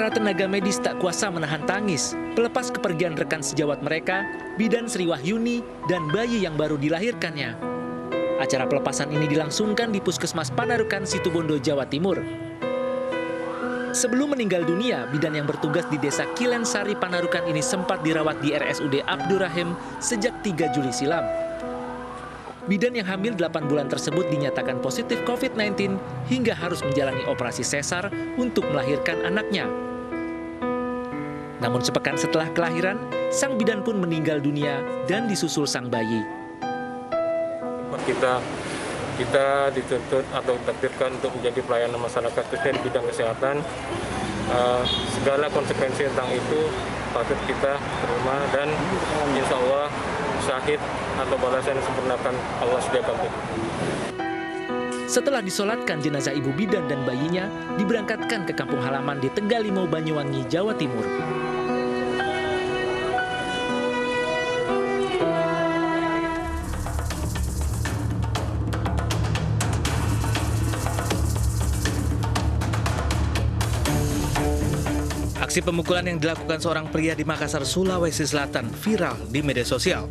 Para tenaga medis tak kuasa menahan tangis pelepas kepergian rekan sejawat mereka, Bidan Sri Wahyuni dan bayi yang baru dilahirkannya. Acara pelepasan ini dilangsungkan di Puskesmas Panarukan, Situbondo, Jawa Timur. Sebelum meninggal dunia, bidan yang bertugas di Desa Kilensari Panarukan ini sempat dirawat di RSUD Abdurrahim sejak 3 Juli silam. Bidan yang hamil 8 bulan tersebut dinyatakan positif COVID-19 hingga harus menjalani operasi sesar untuk melahirkan anaknya. Namun sepekan setelah kelahiran, sang bidan pun meninggal dunia dan disusul sang bayi. Kita dituntut atau ditakdirkan untuk menjadi pelayanan masyarakat khususnya di bidang kesehatan. Segala konsekuensi tentang itu patut kita terima dan insya Allah syahid atau balasan yang sempurnakan Allah sediakan. Setelah disolatkan, jenazah ibu bidan dan bayinya diberangkatkan ke kampung halaman di Tegalimau, Banyuwangi, Jawa Timur. Aksi pemukulan yang dilakukan seorang pria di Makassar, Sulawesi Selatan viral di media sosial.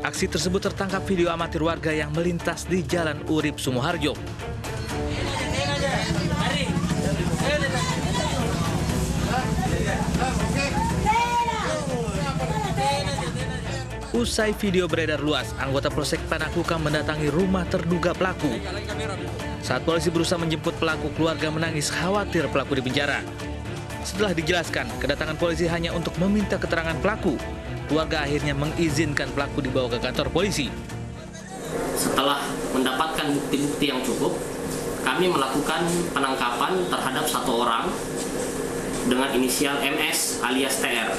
Aksi tersebut tertangkap video amatir warga yang melintas di Jalan Urip Sumoharjo. Usai video beredar luas, anggota Polsek Panakukang mendatangi rumah terduga pelaku. Saat polisi berusaha menjemput pelaku, keluarga menangis khawatir pelaku dipenjara. Setelah dijelaskan, kedatangan polisi hanya untuk meminta keterangan pelaku. Keluarga akhirnya mengizinkan pelaku dibawa ke kantor polisi. Setelah mendapatkan bukti-bukti yang cukup, kami melakukan penangkapan terhadap 1 orang dengan inisial MS alias TR,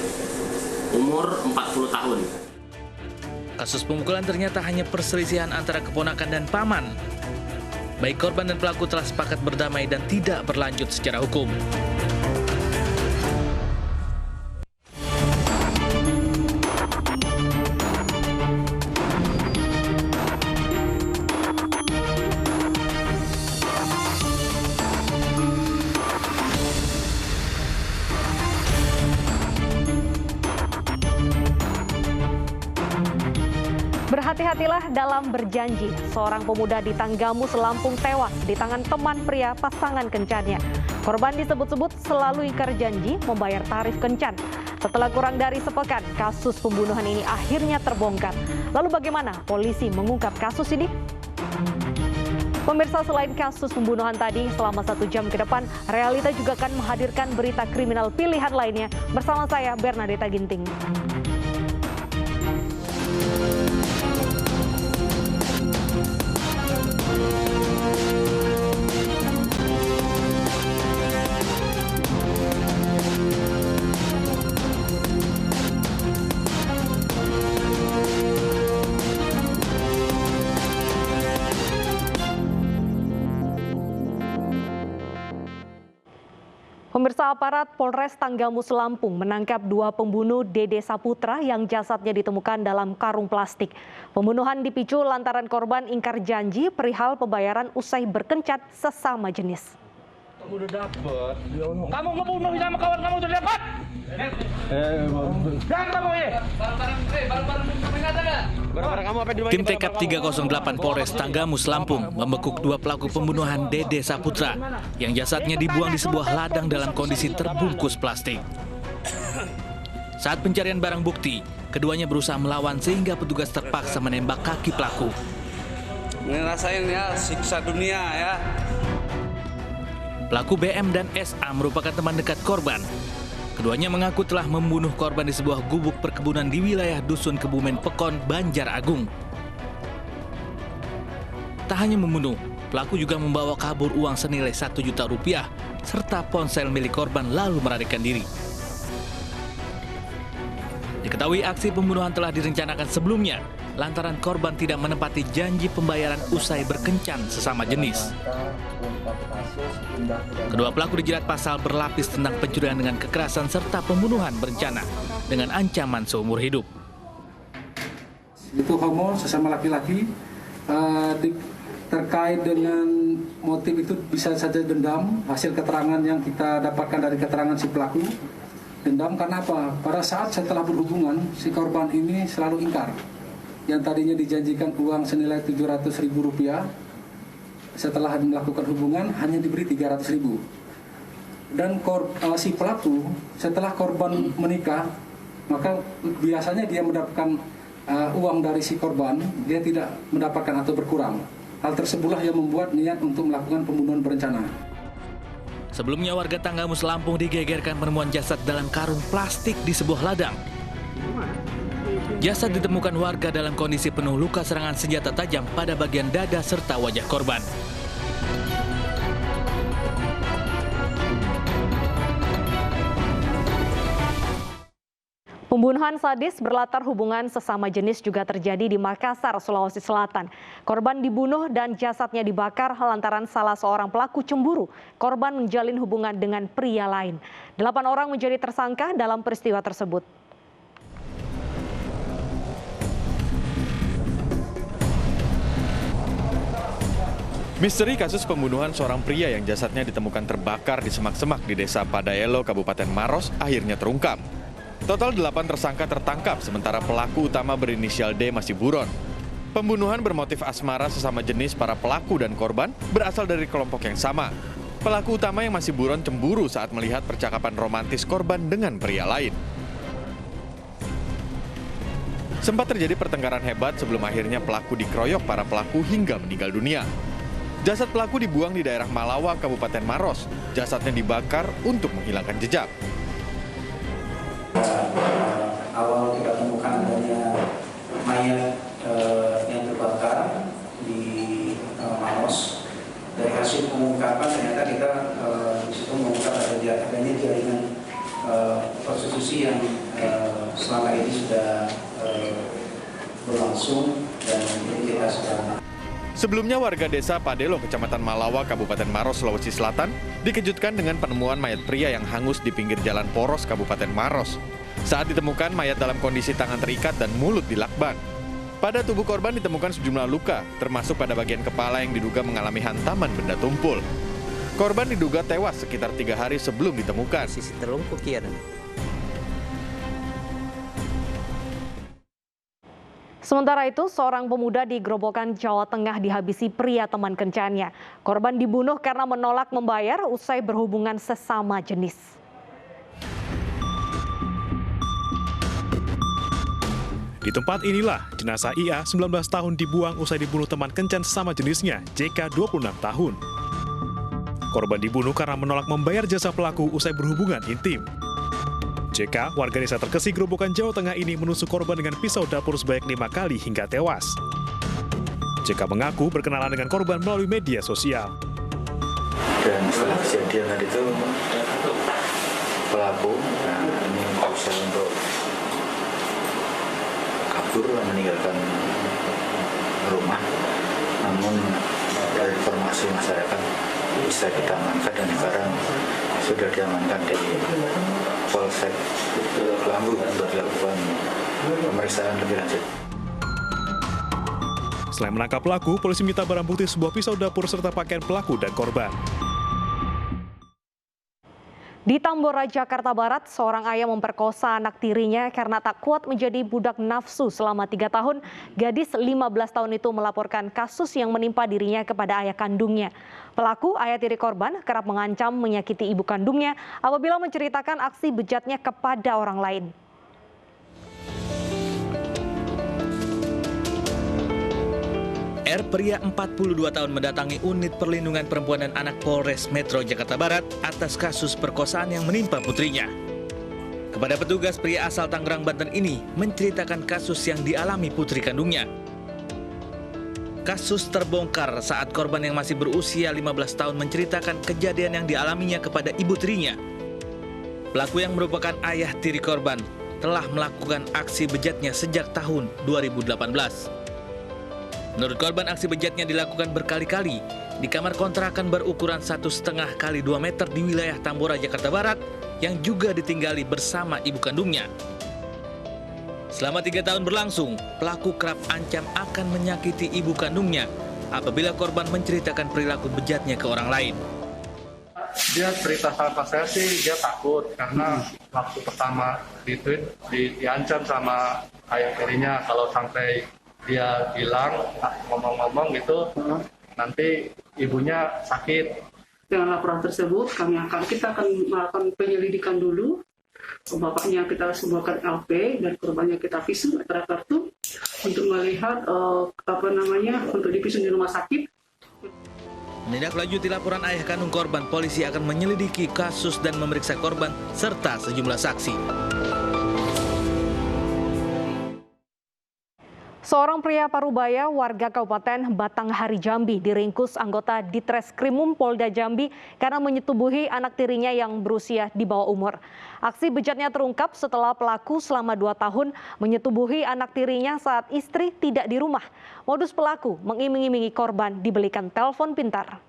umur 40 tahun. Kasus pemukulan ternyata hanya perselisihan antara keponakan dan paman. Baik korban dan pelaku telah sepakat berdamai dan tidak berlanjut secara hukum. Berhati-hatilah dalam berjanji. Seorang pemuda di Tanggamus, Lampung tewas di tangan teman pria pasangan kencannya. Korban disebut-sebut selalu ingkar janji membayar tarif kencan. Setelah kurang dari sepekan, kasus pembunuhan ini akhirnya terbongkar. Lalu bagaimana polisi mengungkap kasus ini? Pemirsa, selain kasus pembunuhan tadi, selama 1 jam ke depan, Realita juga akan menghadirkan berita kriminal pilihan lainnya. Bersama saya, Bernadetta Ginting. Pemirsa, aparat Polres Tanggamus, Lampung menangkap 2 pembunuh Dede Saputra yang jasadnya ditemukan dalam karung plastik. Pembunuhan dipicu lantaran korban ingkar janji perihal pembayaran usai berkencan sesama jenis. Kamu udah dapet. Kamu ngebunuh sama kawan kamu udah dapat? Dan kamu ini. Tim TKP 308 Polres Tanggamus, Lampung membekuk 2 pelaku pembunuhan Dede Saputra yang jasadnya dibuang di sebuah ladang dalam kondisi terbungkus plastik. Saat pencarian barang bukti, keduanya berusaha melawan sehingga petugas terpaksa menembak kaki pelaku. Ngerasain ya siksa dunia ya. Pelaku BM dan SA merupakan teman dekat korban. Keduanya mengaku telah membunuh korban di sebuah gubuk perkebunan di wilayah Dusun Kebumen Pekon, Banjar Agung. Tak hanya membunuh, pelaku juga membawa kabur uang senilai 1 juta rupiah serta ponsel milik korban lalu melarikan diri. Diketahui aksi pembunuhan telah direncanakan sebelumnya lantaran korban tidak menepati janji pembayaran usai berkencan sesama jenis. Kedua pelaku dijerat pasal berlapis tentang pencurian dengan kekerasan serta pembunuhan berencana dengan ancaman seumur hidup. Itu homo sesama laki-laki terkait dengan motif itu bisa saja dendam, hasil keterangan yang kita dapatkan dari keterangan si pelaku. Dendam karena apa? Pada saat setelah berhubungan, si korban ini selalu ingkar. Yang tadinya dijanjikan uang senilai Rp700.000, setelah melakukan hubungan hanya diberi Rp300.000. Dan si pelaku setelah korban menikah, maka biasanya dia mendapatkan uang dari si korban, dia tidak mendapatkan atau berkurang. Hal tersebutlah yang membuat niat untuk melakukan pembunuhan berencana. Sebelumnya warga Tanggamus Lampung digegerkan penemuan jasad dalam karung plastik di sebuah ladang. Jasad ditemukan warga dalam kondisi penuh luka serangan senjata tajam pada bagian dada serta wajah korban. Pembunuhan sadis berlatar hubungan sesama jenis juga terjadi di Makassar, Sulawesi Selatan. Korban dibunuh dan jasadnya dibakar lantaran salah seorang pelaku cemburu. Korban menjalin hubungan dengan pria lain. 8 orang menjadi tersangka dalam peristiwa tersebut. Misteri kasus pembunuhan seorang pria yang jasadnya ditemukan terbakar di semak-semak di Desa Padaelo, Kabupaten Maros akhirnya terungkap. Total 8 tersangka tertangkap, sementara pelaku utama berinisial D masih buron. Pembunuhan bermotif asmara sesama jenis para pelaku dan korban berasal dari kelompok yang sama. Pelaku utama yang masih buron cemburu saat melihat percakapan romantis korban dengan pria lain. Sempat terjadi pertengkaran hebat sebelum akhirnya pelaku dikeroyok para pelaku hingga meninggal dunia. Jasad pelaku dibuang di daerah Malawa, Kabupaten Maros. Jasadnya dibakar untuk menghilangkan jejak. Awal kita temukan adanya mayat yang terbakar di Maros. Dari hasil pengungkapan ternyata kita di situ mengungkap adanya jaringan prostitusi yang selama ini sudah berlangsung dan ini kita sedang. Sebelumnya warga desa Padelo, Kecamatan Malawa, Kabupaten Maros, Sulawesi Selatan, dikejutkan dengan penemuan mayat pria yang hangus di pinggir jalan Poros, Kabupaten Maros. Saat ditemukan, mayat dalam kondisi tangan terikat dan mulut dilakban. Pada tubuh korban ditemukan sejumlah luka, termasuk pada bagian kepala yang diduga mengalami hantaman benda tumpul. Korban diduga tewas sekitar 3 hari sebelum ditemukan. Sisi terlungkup ya. Sementara itu, seorang pemuda di Grobogan, Jawa Tengah dihabisi pria teman kencannya. Korban dibunuh karena menolak membayar usai berhubungan sesama jenis. Di tempat inilah jenazah IA 19 tahun dibuang usai dibunuh teman kencan sesama jenisnya, JK 26 tahun. Korban dibunuh karena menolak membayar jasa pelaku usai berhubungan intim. JK, warga desa Terkesi, Grobogan, Jawa Tengah ini menusuk korban dengan pisau dapur sebanyak 5 kali hingga tewas. JK mengaku berkenalan dengan korban melalui media sosial. Dan setelah kejadian tadi itu, pelaku ini berusaha untuk kabur dan meninggalkan rumah. Namun dari informasi masyarakat bisa kita amankan dan sekarang sudah diamankan di Polsek Lambu untuk dilakukan pemeriksaan lebih lanjut. Selain menangkap pelaku, polisi minta barang bukti sebuah pisau dapur serta pakaian pelaku dan korban. Di Tambora, Jakarta Barat, seorang ayah memperkosa anak tirinya karena tak kuat menjadi budak nafsu selama 3 tahun. Gadis 15 tahun itu melaporkan kasus yang menimpa dirinya kepada ayah kandungnya. Pelaku, ayah tiri korban, kerap mengancam menyakiti ibu kandungnya apabila menceritakan aksi bejatnya kepada orang lain. R, pria 42 tahun mendatangi unit perlindungan perempuan dan anak Polres Metro Jakarta Barat atas kasus perkosaan yang menimpa putrinya. Kepada petugas, pria asal Tangerang, Banten ini menceritakan kasus yang dialami putri kandungnya. Kasus terbongkar saat korban yang masih berusia 15 tahun menceritakan kejadian yang dialaminya kepada ibu tirinya. Pelaku yang merupakan ayah tiri korban telah melakukan aksi bejatnya sejak tahun 2018. Menurut korban, aksi bejatnya dilakukan berkali-kali di kamar kontrakan berukuran 1,5 kali 2 meter di wilayah Tambora, Jakarta Barat yang juga ditinggali bersama ibu kandungnya. Selama 3 tahun berlangsung, pelaku kerap ancam akan menyakiti ibu kandungnya apabila korban menceritakan perilaku bejatnya ke orang lain. Dia cerita sama saya sih, dia takut karena waktu pertama diancam sama ayah tirinya kalau sampai dia bilang ngomong-ngomong gitu nanti ibunya sakit. Dengan laporan tersebut kita akan melakukan penyelidikan dulu. Bapaknya kita sebuahkan LP dan korbannya kita visum antara kartu untuk melihat untuk divisum di rumah sakit. Menindaklanjuti laporan ayah kandung korban, polisi akan menyelidiki kasus dan memeriksa korban serta sejumlah saksi. Seorang pria Parubaya warga Kabupaten Batanghari Jambi diringkus anggota Ditreskrimum Polda Jambi karena menyetubuhi anak tirinya yang berusia di bawah umur. Aksi bejatnya terungkap setelah pelaku selama 2 tahun menyetubuhi anak tirinya saat istri tidak di rumah. Modus pelaku mengiming-imingi korban dibelikan telepon pintar.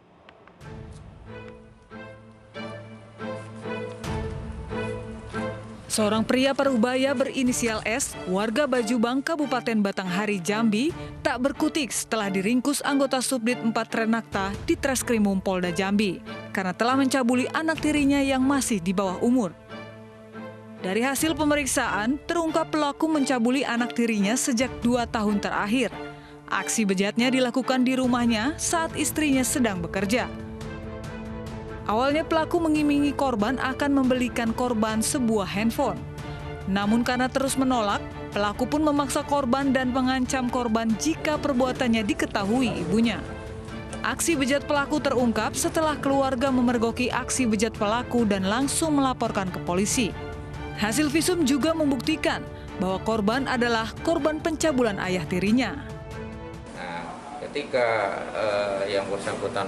Seorang pria Parubaya berinisial S, warga Bajubang, Kabupaten Batanghari, Jambi, tak berkutik setelah diringkus anggota Subdit 4 Renakta di Treskrimum Polda Jambi karena telah mencabuli anak tirinya yang masih di bawah umur. Dari hasil pemeriksaan, terungkap pelaku mencabuli anak tirinya sejak 2 tahun terakhir. Aksi bejatnya dilakukan di rumahnya saat istrinya sedang bekerja. Awalnya pelaku mengimingi korban akan membelikan korban sebuah handphone. Namun karena terus menolak, pelaku pun memaksa korban dan mengancam korban jika perbuatannya diketahui ibunya. Aksi bejat pelaku terungkap setelah keluarga memergoki aksi bejat pelaku dan langsung melaporkan ke polisi. Hasil visum juga membuktikan bahwa korban adalah korban pencabulan ayah tirinya. Nah, ketika yang bersangkutan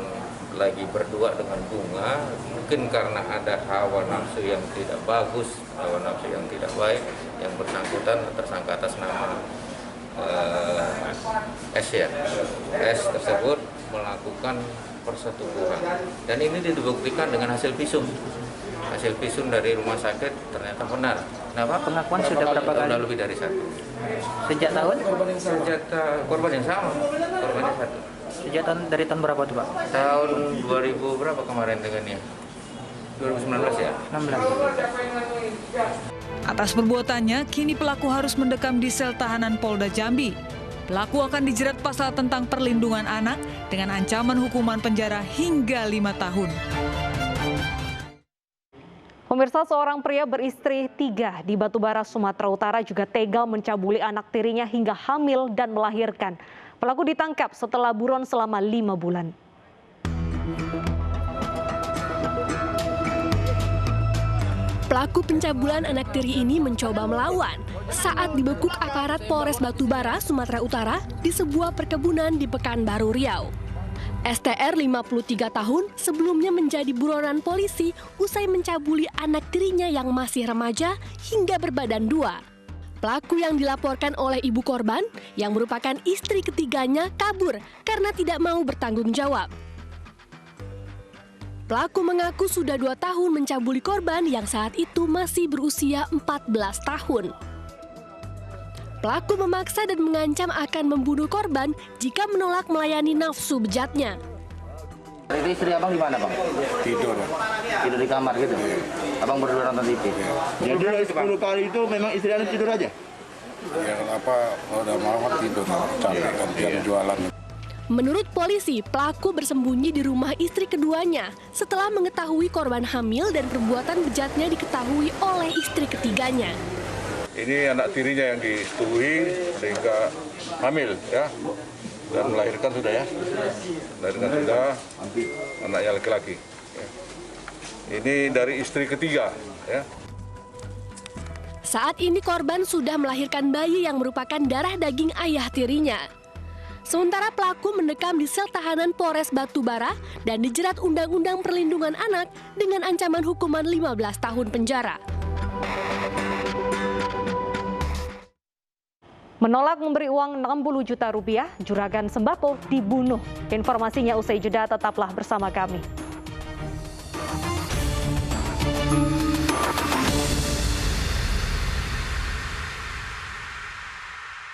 lagi berdua dengan bunga, mungkin karena ada hawa nafsu yang tidak bagus, hawa nafsu yang tidak baik, yang bersangkutan tersangka atas nama S ya. S tersebut melakukan persetubuhan dan ini dibuktikan dengan hasil visum. Hasil visum dari rumah sakit ternyata benar. Kenapa? Pengakuan sudah berapa kali? Sudah lebih dari 1. Sejak tahun? Sejak korban yang sama, korbannya 1. Sejak dari tahun berapa tuh Pak? Tahun 2000 berapa kemarin dengannya? 2019 ya? 16. Atas perbuatannya, kini pelaku harus mendekam di sel tahanan Polda Jambi. Pelaku akan dijerat pasal tentang perlindungan anak dengan ancaman hukuman penjara hingga 5 tahun. Pemirsa, seorang pria beristri 3 di Batubara, Sumatera Utara juga tega mencabuli anak tirinya hingga hamil dan melahirkan. Pelaku ditangkap setelah buron selama 5 bulan. Pelaku pencabulan anak tiri ini mencoba melawan saat dibekuk aparat Polres Batubara, Sumatera Utara di sebuah perkebunan di Pekanbaru, Riau. STR 53 tahun sebelumnya menjadi buronan polisi usai mencabuli anak tirinya yang masih remaja hingga berbadan 2. Pelaku yang dilaporkan oleh ibu korban yang merupakan istri ketiganya kabur karena tidak mau bertanggung jawab. Pelaku mengaku sudah 2 tahun mencabuli korban yang saat itu masih berusia 14 tahun. Pelaku memaksa dan mengancam akan membunuh korban jika menolak melayani nafsu bejatnya. Itu istri abang di mana, Bang? Tidur. Tidur di kamar gitu? Abang berdua nonton TV? Jadi 10 kali itu memang istri Anda tidur aja? Ya kenapa kalau udah malam tidur, capek kan jam jualan. Menurut polisi, pelaku bersembunyi di rumah istri keduanya setelah mengetahui korban hamil dan perbuatan bejatnya diketahui oleh istri ketiganya. Ini anak tirinya yang disetujui sehingga hamil ya. Dan melahirkan sudah ya, melahirkan sudah, anaknya laki-laki. Ya. Ini dari istri ketiga. Ya. Saat ini korban sudah melahirkan bayi yang merupakan darah daging ayah tirinya. Sementara pelaku mendekam di sel tahanan Polres Batubara dan dijerat Undang-Undang Perlindungan Anak dengan ancaman hukuman 15 tahun penjara. Menolak memberi uang 60 juta rupiah, juragan sembako dibunuh. Informasinya usai jeda, tetaplah bersama kami.